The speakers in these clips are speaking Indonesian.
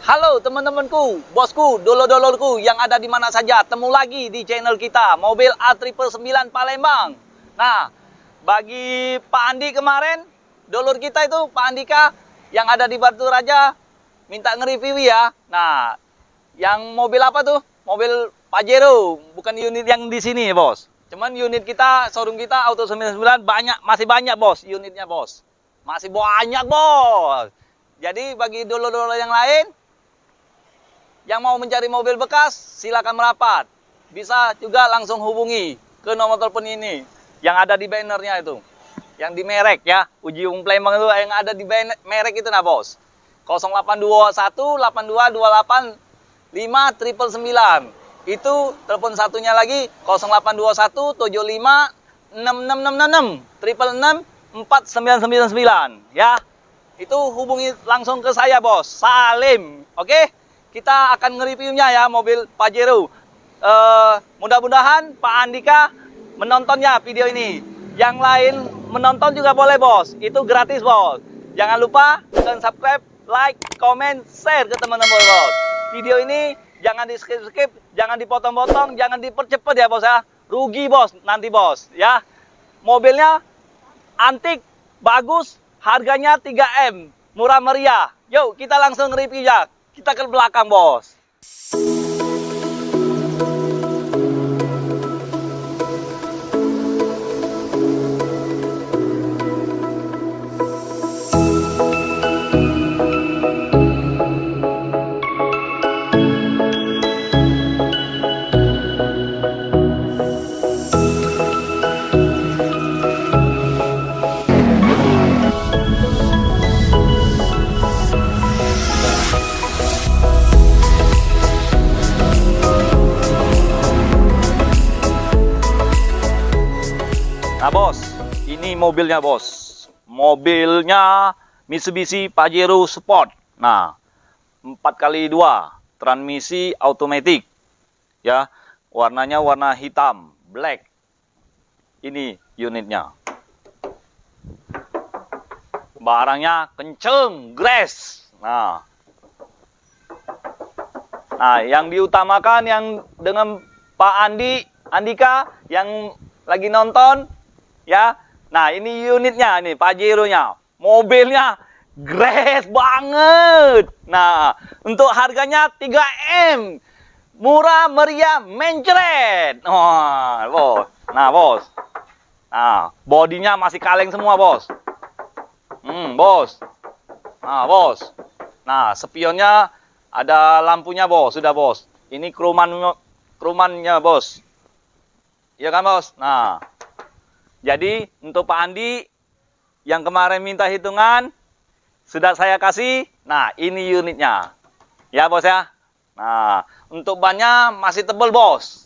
Halo teman-temanku, bosku, dulur-dulurku yang ada di mana saja, temu lagi di channel kita, Mobil A999 Palembang. Nah, bagi Pak Andi kemarin, dulur kita itu Pak Andika yang ada di Batu Raja, minta nge-review ya. Nah, yang mobil apa tuh? Mobil Pajero, bukan unit yang di sini bos. Cuman unit kita, showroom kita Auto 99 banyak, masih banyak bos, unitnya bos. Masih banyak bos. Jadi bagi dulur-dulur yang lain, yang mau mencari mobil bekas, silakan merapat. Bisa juga langsung hubungi ke nomor telepon ini yang ada di bannernya itu. Yang di merek ya, Uji Umum Palembang itu yang ada di merek itu nah bos. 0821 8228 5999. Itu telepon satunya lagi 0821 75 6666 666 4999 ya. Itu hubungi langsung ke saya bos, Salim. Oke? Kita akan nge-reviewnya ya mobil Pajero. Mudah-mudahan Pak Andika menontonnya video ini. Yang lain menonton juga boleh bos. Itu gratis bos. Jangan lupa subscribe, like, comment, share ke teman-teman bos. Video ini jangan di skip-skip, jangan dipotong-potong, jangan dipercepat ya bos ya. Rugi bos nanti bos ya. Mobilnya antik, bagus, harganya 3M, murah meriah. Yuk kita langsung review ya. Kita ke belakang bos. Nah bos, ini mobilnya bos. Mobilnya Mitsubishi Pajero Sport. Nah, 4x2, transmisi automatic. Ya, warnanya warna hitam, black. Ini unitnya. Barangnya kenceng, grass. Nah, yang diutamakan yang dengan Pak Andika yang lagi nonton. Ya, nah ini unitnya, ini Pajero-nya, mobilnya grass banget. Nah, untuk harganya 3M, murah meriah mencret. Nah, bos, nah bodinya masih kaleng semua bos. Bos, nah spionnya ada lampunya bos, sudah bos. Ini krumannya bos, iya kan bos. Nah. Jadi untuk Pak Andi yang kemarin minta hitungan sudah saya kasih. Nah ini unitnya ya bos ya. Nah untuk bannya masih tebal bos,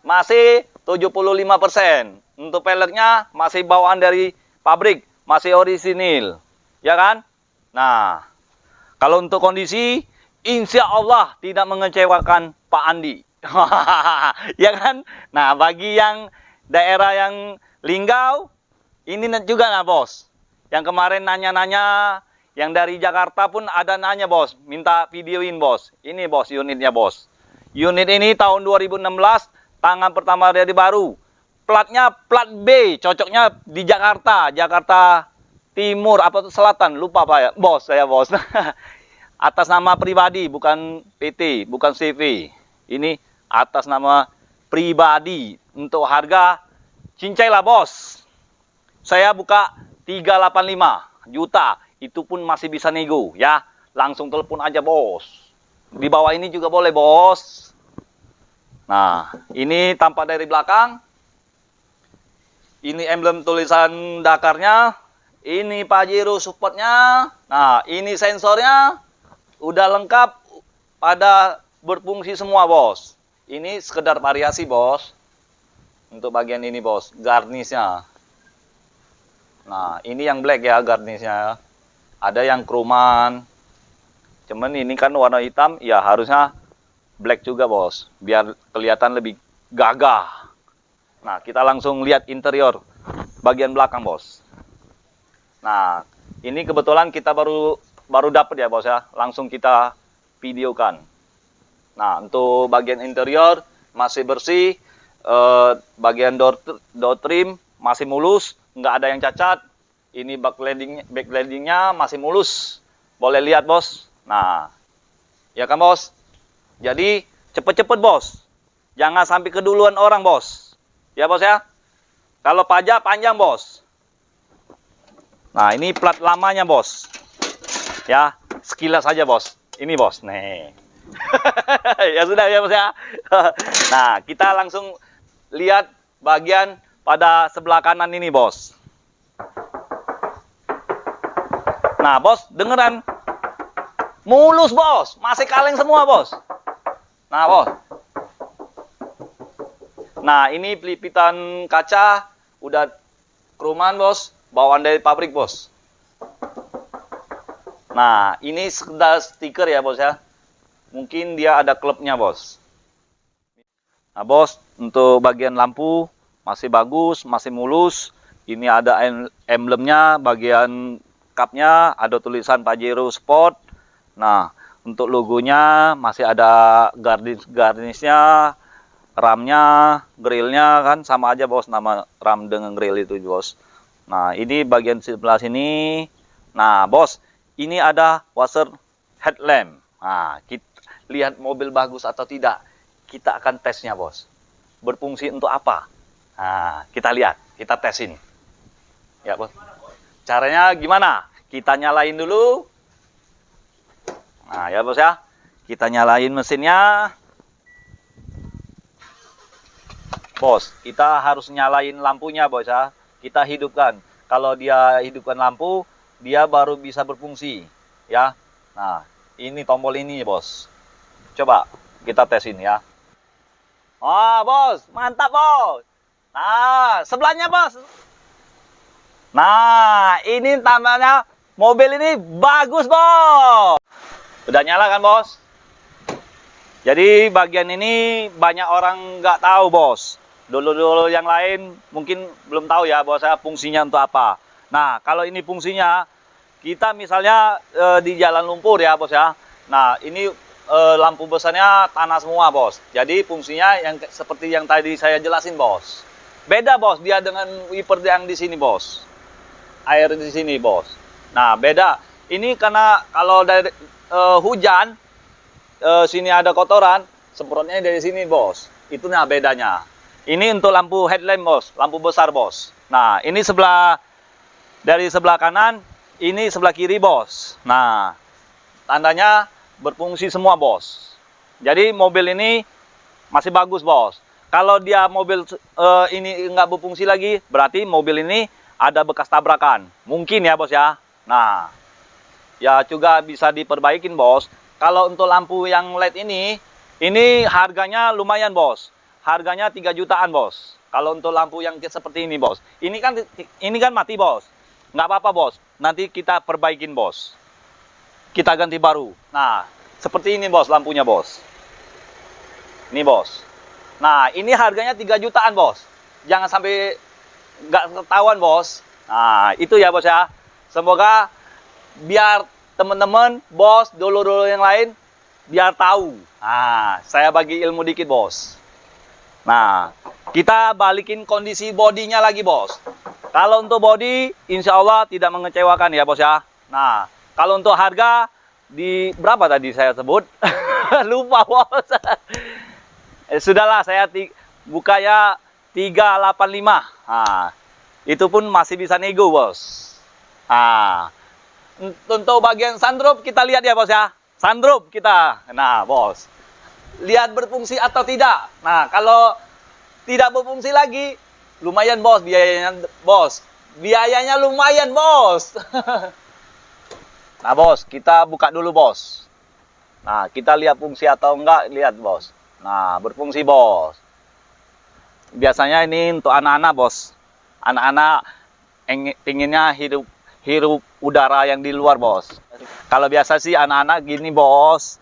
masih 75%. Untuk peleknya masih bawaan dari pabrik, masih orisinil ya kan. Nah kalau untuk kondisi insya Allah tidak mengecewakan Pak Andi. Ya kan. Nah bagi yang daerah yang Linggau, ini juga nah bos. Yang kemarin nanya-nanya, yang dari Jakarta pun ada nanya bos, minta videoin bos. Ini bos unitnya bos. Unit ini tahun 2016, tangan pertama dari baru. Platnya plat B, cocoknya di Jakarta, Jakarta Timur atau Selatan, lupa pak ya, bos saya bos. Atas nama pribadi, bukan PT, bukan CV. Ini atas nama pribadi. Untuk harga cincai lah bos. Saya buka 385 juta. Itu pun masih bisa nego ya. Langsung telepon aja bos. Di bawah ini juga boleh bos. Nah ini tampak dari belakang. Ini emblem tulisan Dakarnya. Ini Pajero supportnya. Nah ini sensornya. Udah lengkap. Pada berfungsi semua bos. Ini sekedar variasi bos. Untuk bagian ini bos, garnisnya. Nah, ini yang black ya garnisnya. Ada yang kruman. Cuman ini kan warna hitam, ya harusnya black juga bos. Biar kelihatan lebih gagah. Nah, kita langsung lihat interior bagian belakang bos. Nah, ini kebetulan kita baru dapat ya bos ya. Langsung kita videokan. Nah, untuk bagian interior masih bersih, bagian door trim masih mulus, nggak ada yang cacat. Ini backlightingnya masih mulus. Boleh lihat, bos. Nah, ya kan, bos? Jadi, cepet-cepet, bos. Jangan sampai keduluan orang, bos. Ya, bos ya? Kalau pajak panjang, bos. Nah, ini plat lamanya, bos. Ya, sekilas saja, bos. Ini, bos. Nih. Ya sudah, ya, bos ya. Nah, kita langsung lihat bagian pada sebelah kanan ini, bos. Nah, bos, dengeran. Mulus, bos. Masih kaleng semua, bos. Nah, bos. Nah, ini pelipitan kaca udah kruman, bos. Bawaan dari pabrik, bos. Nah, ini sekedar stiker ya, bos ya. Mungkin dia ada klubnya, bos. Nah, bos, untuk bagian lampu masih bagus, masih mulus. Ini ada emblemnya, bagian cupnya ada tulisan Pajero Sport. Nah, untuk logonya masih ada garnisnya, ramnya, grillnya kan sama aja, bos, nama ram dengan grill itu, bos. Nah, ini bagian sebelah sini. Nah, bos, ini ada washer headlamp. Nah, kita lihat mobil bagus atau tidak. Kita akan tesnya, bos. Berfungsi untuk apa? Nah, kita lihat, kita tesin. Ya, bos. Caranya gimana? Kita nyalain dulu. Nah, ya, bos ya. Kita nyalain mesinnya. Bos, kita harus nyalain lampunya, bos ya. Kita hidupkan. Kalau dia hidupkan lampu, dia baru bisa berfungsi, ya. Nah, ini tombol ini, bos. Coba kita tesin ya. Oh, bos, mantap, bos. Nah, sebelahnya, bos. Nah, ini tambahnya mobil ini bagus, bos. Udah nyala kan, bos? Jadi bagian ini banyak orang nggak tahu, bos. Dulu yang lain mungkin belum tahu ya, bos, saya fungsinya untuk apa. Nah, kalau ini fungsinya, kita misalnya di jalan lumpur ya, bos ya. Nah, ini lampu besarnya tanah semua, bos. Jadi fungsinya yang seperti yang tadi saya jelasin, bos. Beda, bos, dia dengan wiper yang di sini, bos. Air di sini, bos. Nah, beda. Ini karena kalau dari hujan, sini ada kotoran, semprotnya dari sini, bos. Itu nah bedanya. Ini untuk lampu headlamp, bos, lampu besar, bos. Nah, ini dari sebelah kanan, ini sebelah kiri, bos. Nah, tandanya berfungsi semua, bos. Jadi mobil ini masih bagus, bos. Kalau dia mobil ini nggak berfungsi lagi, berarti mobil ini ada bekas tabrakan. Mungkin ya, bos ya. Nah, ya juga bisa diperbaikin, bos. Kalau untuk lampu yang LED ini harganya lumayan, bos. Harganya 3 jutaan, bos. Kalau untuk lampu yang seperti ini, bos. Ini kan mati, bos. Nggak apa-apa, bos. Nanti kita perbaikin, bos. Kita ganti baru. Nah, seperti ini, bos, lampunya, bos. Ini, bos. Nah, ini harganya 3 jutaan, bos. Jangan sampai nggak ketahuan, bos. Nah, itu ya, bos ya. Semoga biar teman-teman, bos, dulu-dulu yang lain, biar tahu. Nah, saya bagi ilmu dikit, bos. Nah, kita balikin kondisi bodinya lagi, bos. Kalau untuk body, insya Allah tidak mengecewakan ya, bos ya. Nah, kalau untuk harga, di berapa tadi saya sebut? Lupa, bos. Sudahlah, saya buka ya 385. Nah, itu pun masih bisa nego, bos. Nah, untuk bagian sunroof kita lihat ya, bos ya. Sunroof kita. Nah, bos. Lihat berfungsi atau tidak. Nah, kalau tidak berfungsi lagi, lumayan, bos, biayanya, bos. Biayanya lumayan, bos. Nah, bos, kita buka dulu, bos. Nah, kita lihat fungsi atau enggak, lihat, bos. Nah, berfungsi, bos. Biasanya ini untuk anak-anak, bos. Anak-anak pinginnya hirup udara yang di luar, bos. Kalau biasa sih anak-anak gini, bos.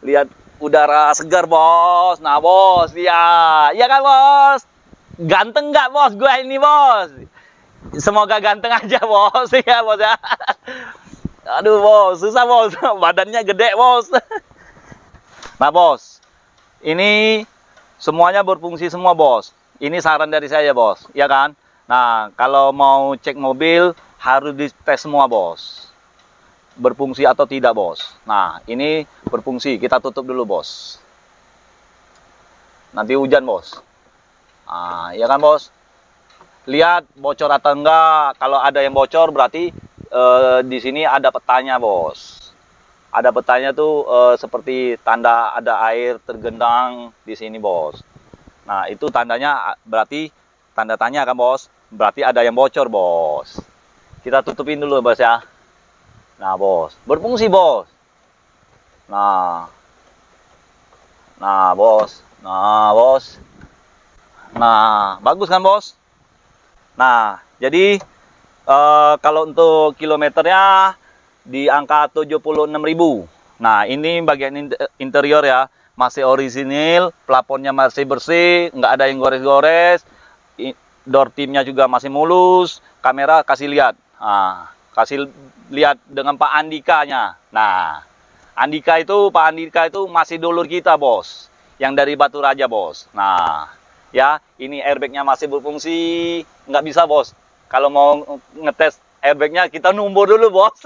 Lihat udara segar, bos. Nah, bos, ya. Ya kan, bos? Ganteng nggak, bos? Gue ini, bos. Semoga ganteng aja, bos. Ya, bos ya. Aduh, bos. Susah, bos. Badannya gede, bos. Nah, Bos, ini semuanya berfungsi semua, Bos. Ini saran dari saya, Bos, ya kan? Nah, kalau mau cek mobil harus dites semua, Bos. Berfungsi atau tidak, Bos. Nah, ini berfungsi. Kita tutup dulu, Bos. Nanti hujan, Bos. Nah, ya kan, Bos? Lihat bocor atau enggak. Kalau ada yang bocor berarti di sini ada petanya, Bos. Ada petanya tuh seperti tanda ada air tergendang di sini, Bos. Nah, itu tandanya berarti tanda tanya kan, Bos? Berarti ada yang bocor, Bos. Kita tutupin dulu, Bos ya. Nah, Bos, berfungsi, Bos. Nah. Nah, Bos. Nah, Bos. Nah, bagus kan, Bos? Nah, jadi kalau untuk kilometernya di angka 76.000. Nah, ini bagian interior ya, masih orisinil, plafonnya masih bersih, nggak ada yang gores-gores, door trimnya juga masih mulus, kamera kasih lihat. Nah, kasih lihat dengan Pak Andikanya. Nah, Pak Andika itu masih dulur kita, Bos, yang dari Batu Raja, Bos. Nah, ya, ini airbagnya masih berfungsi, nggak bisa, Bos. Kalau mau ngetes airbagnya kita numbur dulu, Bos.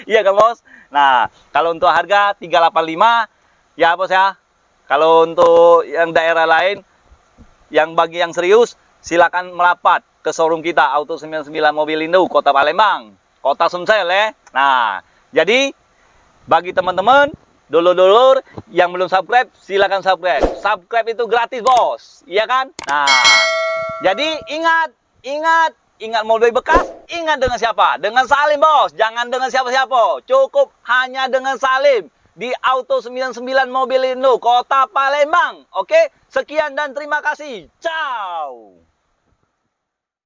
Iya kan, Bos? Nah, kalau untuk harga 385 ya, Bos ya. Kalau untuk yang daerah lain, yang bagi yang serius, silakan merapat ke showroom kita Auto 99 Mobilindo, Kota Palembang, Kota Sumsel ya. Nah, jadi bagi teman-teman dulur-dulur yang belum subscribe, silakan subscribe. Subscribe itu gratis, Bos. Iya kan? Nah, jadi ingat mobil bekas, ingat dengan siapa? Dengan Salim, Bos. Jangan dengan siapa-siapa. Cukup hanya dengan Salim di Auto 99 Mobilindo, Kota Palembang. Oke? Sekian dan terima kasih. Ciao.